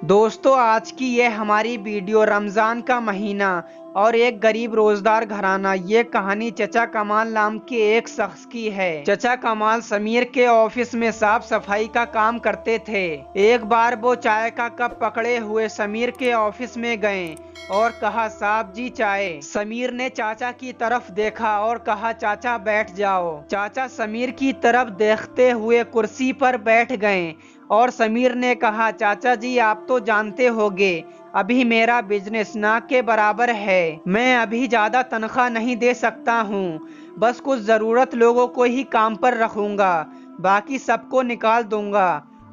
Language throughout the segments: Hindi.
दोस्तों, आज की ये हमारी वीडियो रमज़ान का महीना और एक गरीब रोजदार घराना, ये कहानी चचा कमाल नाम के एक शख्स की है। चचा कमाल समीर के ऑफिस में साफ सफाई का काम करते थे। एक बार वो चाय का कप पकड़े हुए समीर के ऑफिस में गए और कहा, साहब जी चाय। समीर ने चाचा की तरफ देखा और कहा, चाचा बैठ जाओ। चाचा समीर की तरफ देखते हुए कुर्सी पर बैठ गए और समीर ने कहा, चाचा जी आप तो जानते होंगे अभी मेरा बिजनेस ना के बराबर है। मैं अभी ज्यादा तनख्वाह नहीं दे सकता हूँ। बस कुछ जरूरत लोगों को ही काम पर रखूंगा, बाकी सबको निकाल दूंगा।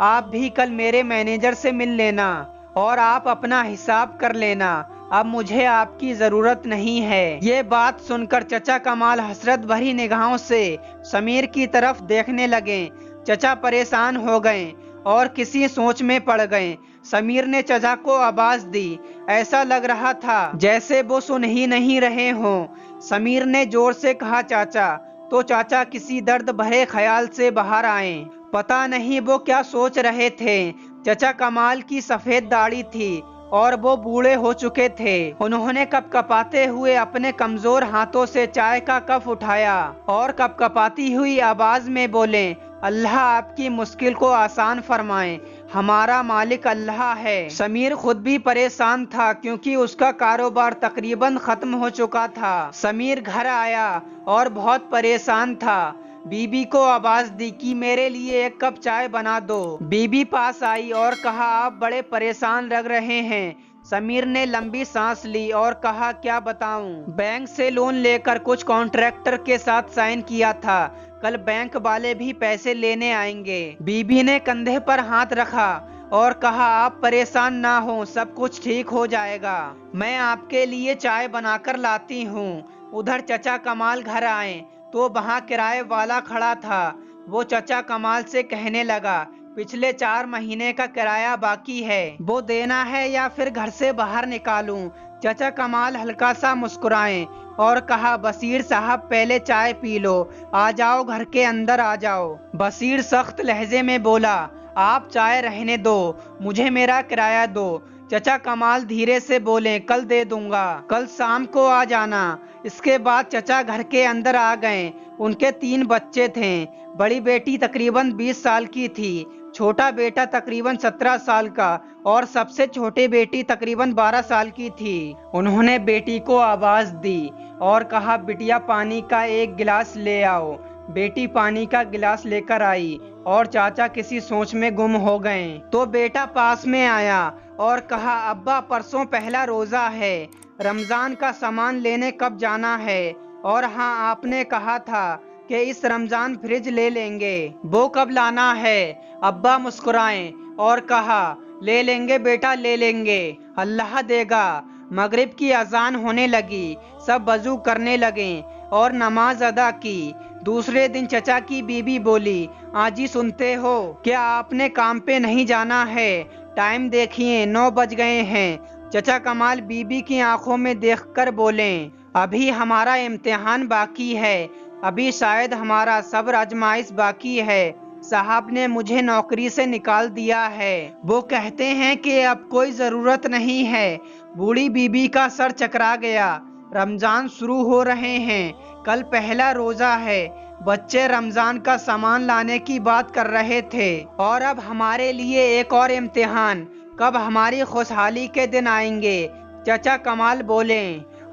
आप भी कल मेरे मैनेजर से मिल लेना और आप अपना हिसाब कर लेना। अब मुझे आपकी जरूरत नहीं है। ये बात सुनकर चचा कमाल हसरत भरी निगाहों से समीर की तरफ देखने लगे। चचा परेशान हो गए और किसी सोच में पड़ गए। समीर ने चचा को आवाज दी। ऐसा लग रहा था जैसे वो सुन ही नहीं रहे हों। समीर ने जोर से कहा, चाचा। तो चाचा किसी दर्द भरे ख्याल से बाहर आए। पता नहीं वो क्या सोच रहे थे। चचा कमाल की सफेद दाढ़ी थी और वो बूढ़े हो चुके थे। उन्होंने कपकपाते हुए अपने कमजोर हाथों से चाय का कप उठाया और कपकपाती हुई आवाज में बोले, अल्लाह आपकी मुश्किल को आसान फरमाए। हमारा मालिक अल्लाह है। समीर खुद भी परेशान था क्योंकि उसका कारोबार तकरीबन खत्म हो चुका था। समीर घर आया और बहुत परेशान था। बीबी को आवाज दी कि मेरे लिए एक कप चाय बना दो। बीबी पास आई और कहा, आप बड़े परेशान लग रहे हैं। समीर ने लंबी सांस ली और कहा, क्या बताऊं? बैंक से लोन लेकर कुछ कॉन्ट्रैक्टर के साथ साइन किया था। कल बैंक वाले भी पैसे लेने आएंगे। बीबी ने कंधे पर हाथ रखा और कहा, आप परेशान ना हो, सब कुछ ठीक हो जाएगा। मैं आपके लिए चाय बनाकर लाती हूँ। उधर चचा कमाल घर आए तो वहाँ किराए वाला खड़ा था। वो चचा कमाल से कहने लगा, पिछले 4 महीने का किराया बाकी है, वो देना है या फिर घर से बाहर निकालूं? चचा कमाल हल्का सा मुस्कुराए और कहा, बशीर साहब पहले चाय पी लो, आ जाओ घर के अंदर आ जाओ। बशीर सख्त लहजे में बोला, आप चाय रहने दो, मुझे मेरा किराया दो। चचा कमाल धीरे से बोले, कल दे दूंगा, कल शाम को आ जाना। इसके बाद चचा घर के अंदर आ गए। उनके 3 बच्चे थे। बड़ी बेटी तकरीबन 20 साल की थी, छोटा बेटा तकरीबन 17 साल का और सबसे छोटी बेटी तकरीबन 12 साल की थी। उन्होंने बेटी को आवाज दी और कहा, बिटिया पानी का एक गिलास ले आओ। बेटी पानी का गिलास लेकर आई और चाचा किसी सोच में गुम हो गए। तो बेटा पास में आया और कहा, अब्बा परसों पहला रोजा है, रमजान का सामान लेने कब जाना है? और हाँ, आपने कहा था कि इस रमजान फ्रिज ले लेंगे, वो कब लाना है? अब्बा मुस्कुराए और कहा, ले लेंगे बेटा, ले लेंगे, अल्लाह देगा। मगरिब की अजान होने लगी। सब वजू करने लगे और नमाज अदा की। दूसरे दिन चचा की बीबी बोली, आजी सुनते हो, क्या आपने काम पे नहीं जाना है? टाइम देखिए, 9 बज गए हैं। चचा कमाल बीबी की आंखों में देखकर बोले, अभी हमारा इम्तिहान बाकी है, अभी शायद हमारा सब्र आजमाइश बाकी है। साहब ने मुझे नौकरी से निकाल दिया है। वो कहते हैं कि अब कोई जरूरत नहीं है। बूढ़ी बीबी का सर चकरा गया। रमजान शुरू हो रहे हैं, कल पहला रोजा है। बच्चे रमजान का सामान लाने की बात कर रहे थे और अब हमारे लिए एक और इम्तिहान। कब हमारी खुशहाली के दिन आएंगे? चचा कमाल बोले,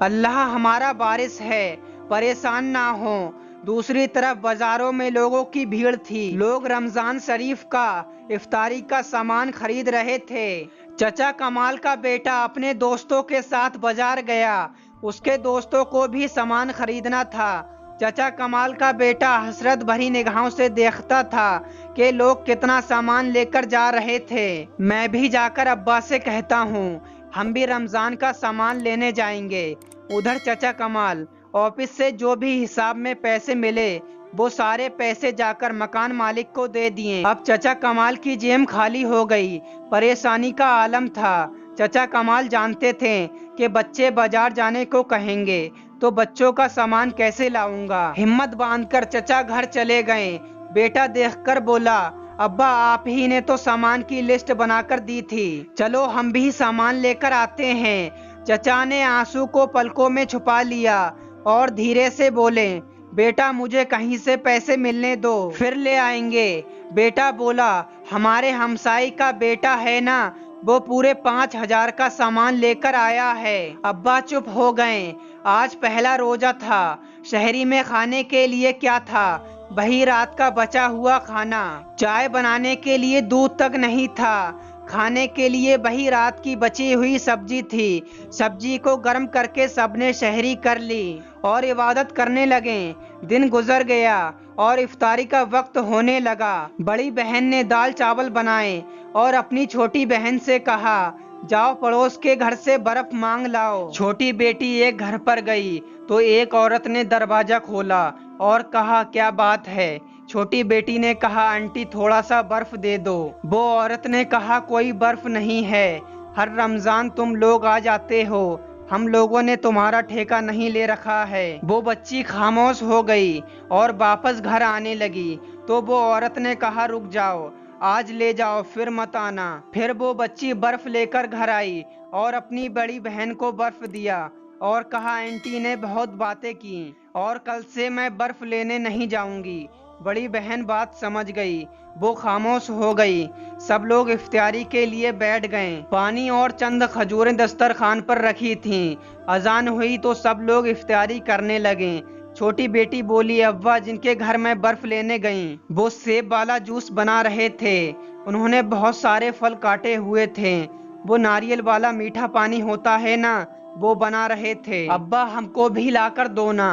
अल्लाह हमारा वारिस है, परेशान ना हो। दूसरी तरफ बाजारों में लोगों की भीड़ थी। लोग रमजान शरीफ का इफ्तारी का सामान खरीद रहे थे। चचा कमाल का बेटा अपने दोस्तों के साथ बाजार गया। उसके दोस्तों को भी सामान खरीदना था। चचा कमाल का बेटा हसरत भरी निगाहों से देखता था कि लोग कितना सामान लेकर जा रहे थे। मैं भी जाकर अब्बा से कहता हूँ, हम भी रमजान का सामान लेने जाएंगे। उधर चचा कमाल ऑफिस से जो भी हिसाब में पैसे मिले वो सारे पैसे जाकर मकान मालिक को दे दिए। अब चचा कमाल की जेब खाली हो गई। परेशानी का आलम था। चचा कमाल जानते थे कि बच्चे बाजार जाने को कहेंगे तो बच्चों का सामान कैसे लाऊंगा। हिम्मत बांधकर चचा घर चले गए। बेटा देखकर बोला, अब्बा आप ही ने तो सामान की लिस्ट बनाकर दी थी, चलो हम भी सामान लेकर आते हैं। चचा ने आंसू को पलकों में छुपा लिया और धीरे से बोले, बेटा मुझे कहीं से पैसे मिलने दो, फिर ले आएंगे। बेटा बोला, हमारे हमसाई का बेटा है ना, वो पूरे 5,000 का सामान लेकर आया है। अब्बा चुप हो गए। आज पहला रोजा था। शहरी में खाने के लिए क्या था? वही रात का बचा हुआ खाना। चाय बनाने के लिए दूध तक नहीं था। खाने के लिए वही रात की बची हुई सब्जी थी। सब्जी को गर्म करके सबने शहरी कर ली और इबादत करने लगे। दिन गुजर गया और इफ्तारी का वक्त होने लगा। बड़ी बहन ने दाल चावल बनाए और अपनी छोटी बहन से कहा, जाओ पड़ोस के घर से बर्फ मांग लाओ। छोटी बेटी एक घर पर गई तो एक औरत ने दरवाजा खोला और कहा, क्या बात है? छोटी बेटी ने कहा, आंटी थोड़ा सा बर्फ दे दो। वो औरत ने कहा, कोई बर्फ नहीं है, हर रमजान तुम लोग आ जाते हो, हम लोगों ने तुम्हारा ठेका नहीं ले रखा है। वो बच्ची खामोश हो गई और वापस घर आने लगी तो वो औरत ने कहा, रुक जाओ, आज ले जाओ फिर मत आना। फिर वो बच्ची बर्फ लेकर घर आई और अपनी बड़ी बहन को बर्फ दिया और कहा, आंटी ने बहुत बातें की और कल से मैं बर्फ लेने नहीं जाऊंगी। बड़ी बहन बात समझ गई, वो खामोश हो गई। सब लोग इफ्तारी के लिए बैठ गए। पानी और चंद खजूरें दस्तरखान पर रखी थीं। अजान हुई तो सब लोग इफ्तारी करने लगे। छोटी बेटी बोली, अव्वा जिनके घर मैं बर्फ लेने गई वो सेब वाला जूस बना रहे थे। उन्होंने बहुत सारे फल काटे हुए थे। वो नारियल वाला मीठा पानी होता है ना, वो बना रहे थे। अब्बा हमको भी लाकर दो ना।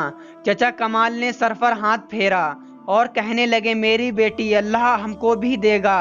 चचा कमाल ने सर पर हाथ फेरा और कहने लगे, मेरी बेटी अल्लाह हमको भी देगा।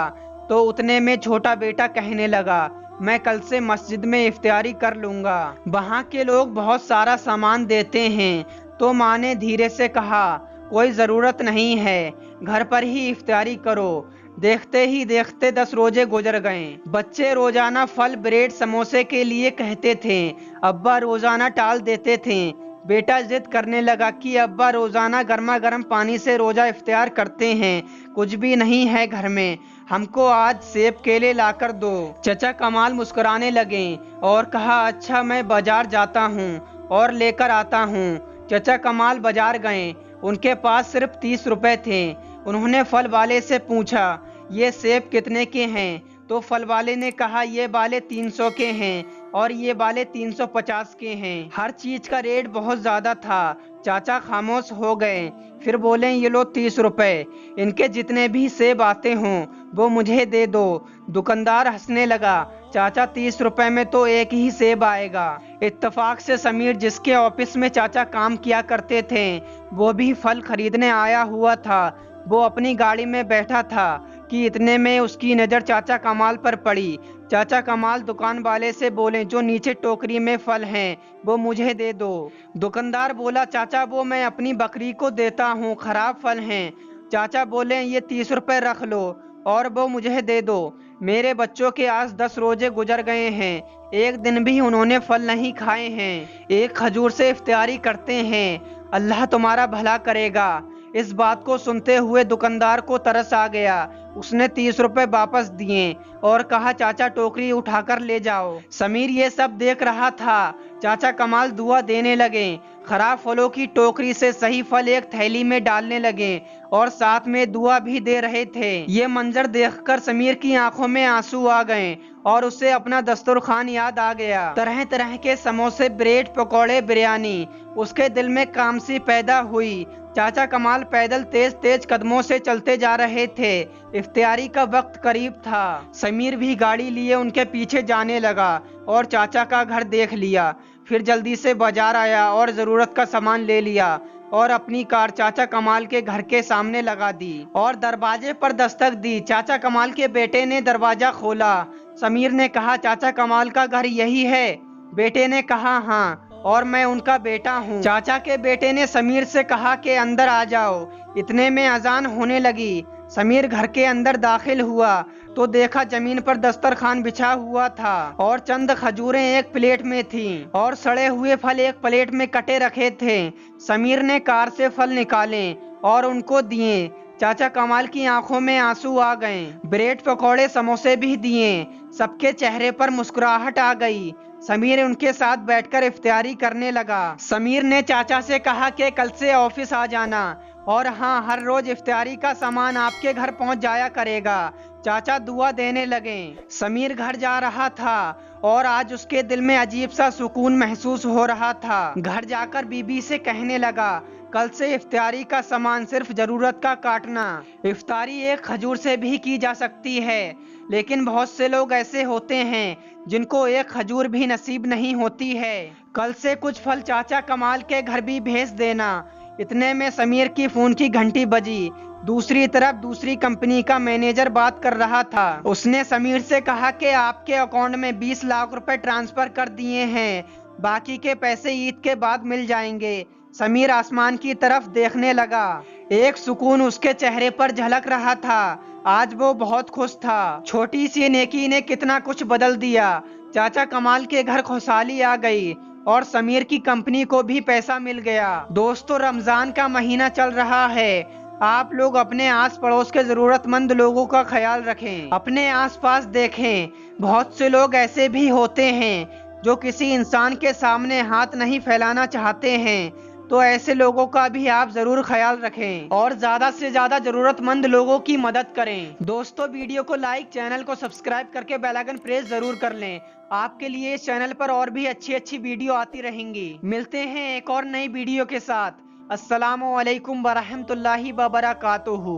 तो उतने में छोटा बेटा कहने लगा, मैं कल से मस्जिद में इफ्तारी कर लूंगा, वहाँ के लोग बहुत सारा सामान देते हैं। तो माँ ने धीरे से कहा, कोई ज़रूरत नहीं है, घर पर ही इफ्तारी करो। देखते ही देखते 10 रोजे गुजर गए। बच्चे रोजाना फल ब्रेड समोसे के लिए कहते थे, अब्बा रोजाना टाल देते थे। बेटा जिद करने लगा कि अब्बा रोजाना गर्मा गर्म पानी से रोजा इफ्तार करते हैं, कुछ भी नहीं है घर में, हमको आज सेब केले लाकर दो। चचा कमाल मुस्कुराने लगे और कहा, अच्छा मैं बाजार जाता हूँ और लेकर आता हूँ। चचा कमाल बाजार गए। उनके पास सिर्फ 30 रुपए थे। उन्होंने फल वाले से पूछा, ये सेब कितने के हैं? तो फल वाले ने कहा, ये वाले 300 के हैं और ये वाले 350 के हैं। हर चीज का रेट बहुत ज्यादा था। चाचा खामोश हो गए। फिर बोले, ये लो 30 रुपए, इनके जितने भी सेब आते हों वो मुझे दे दो। दुकानदार हंसने लगा, चाचा 30 रुपए में तो एक ही सेब आएगा। इत्तेफाक से समीर जिसके ऑफिस में चाचा काम किया करते थे वो भी फल खरीदने आया हुआ था। वो अपनी गाड़ी में बैठा था कि इतने में उसकी नज़र चाचा कमाल पर पड़ी। चाचा कमाल दुकान वाले से बोले, जो नीचे टोकरी में फल हैं वो मुझे दे दो। दुकानदार बोला, चाचा वो मैं अपनी बकरी को देता हूँ, खराब फल हैं। चाचा बोले, ये 30 रुपए रख लो और वो मुझे दे दो। मेरे बच्चों के आज 10 रोजे गुजर गए हैं, एक दिन भी उन्होंने फल नहीं खाए हैं। एक खजूर से इफ्तारी करते हैं, अल्लाह तुम्हारा भला करेगा। इस बात को सुनते हुए दुकानदार को तरस आ गया। उसने 30 रुपए वापस दिए और कहा, चाचा टोकरी उठाकर ले जाओ। समीर ये सब देख रहा था। चाचा कमाल दुआ देने लगे। खराब फलों की टोकरी से सही फल एक थैली में डालने लगे और साथ में दुआ भी दे रहे थे। ये मंजर देखकर समीर की आंखों में आंसू आ गए और उसे अपना दस्तरखान याद आ गया। तरह तरह के समोसे, ब्रेड, पकौड़े, बिरयानी। उसके दिल में कामसी पैदा हुई। चाचा कमाल पैदल तेज तेज कदमों से चलते जा रहे थे। इफ्तारी का वक्त करीब था। समीर भी गाड़ी लिए उनके पीछे जाने लगा और चाचा का घर देख लिया। फिर जल्दी से बाजार आया और जरूरत का सामान ले लिया और अपनी कार चाचा कमाल के घर के सामने लगा दी और दरवाजे पर दस्तक दी। चाचा कमाल के बेटे ने दरवाजा खोला। समीर ने कहा, चाचा कमाल का घर यही है? बेटे ने कहा, हाँ, और मैं उनका बेटा हूँ। चाचा के बेटे ने समीर से कहा कि अंदर आ जाओ। इतने में अजान होने लगी। समीर घर के अंदर दाखिल हुआ तो देखा जमीन पर दस्तरखान बिछा हुआ था और चंद खजूरें एक प्लेट में थीं और सड़े हुए फल एक प्लेट में कटे रखे थे। समीर ने कार से फल निकाले और उनको दिए। चाचा कमाल की आंखों में आंसू आ गए। ब्रेड पकौड़े समोसे भी दिए। सबके चेहरे पर मुस्कुराहट आ गई। समीर उनके साथ बैठकर इफ्तियारी करने लगा। समीर ने चाचा से कहा कि कल से ऑफिस आ जाना और हाँ, हर रोज इफ्तियारी का सामान आपके घर पहुंच जाया करेगा। चाचा दुआ देने लगे। समीर घर जा रहा था और आज उसके दिल में अजीब सा सुकून महसूस हो रहा था। घर जाकर बीबी से कहने लगा, कल से इफ्तियारी का सामान सिर्फ जरूरत का काटना। इफ्तारी एक खजूर से भी की जा सकती है, लेकिन बहुत से लोग ऐसे होते हैं जिनको एक खजूर भी नसीब नहीं होती है। कल से कुछ फल चाचा कमाल के घर भी भेज देना। इतने में समीर की फोन की घंटी बजी। दूसरी तरफ दूसरी कंपनी का मैनेजर बात कर रहा था। उसने समीर से कहा कि आपके अकाउंट में 20 लाख रुपए ट्रांसफर कर दिए हैं, बाकी के पैसे ईद के बाद मिल जाएंगे। समीर आसमान की तरफ देखने लगा। एक सुकून उसके चेहरे पर झलक रहा था। आज वो बहुत खुश था। छोटी सी नेकी ने कितना कुछ बदल दिया। चाचा कमाल के घर खुशहाली आ गई और समीर की कंपनी को भी पैसा मिल गया। दोस्तों, रमजान का महीना चल रहा है। आप लोग अपने आस पड़ोस के जरूरतमंद लोगों का ख्याल रखें। अपने आसपास देखें। बहुत से लोग ऐसे भी होते हैं जो किसी इंसान के सामने हाथ नहीं फैलाना चाहते हैं, तो ऐसे लोगों का भी आप जरूर ख्याल रखें और ज्यादा से ज्यादा जरूरतमंद लोगों की मदद करें। दोस्तों, वीडियो को लाइक, चैनल को सब्सक्राइब करके बेल आइकन प्रेस जरूर कर लें। आपके लिए इस चैनल पर और भी अच्छी अच्छी वीडियो आती रहेंगी। मिलते हैं एक और नई वीडियो के साथ। अस्सलामु अलैकुम वरहमतुल्लाहि वबरकातुहू।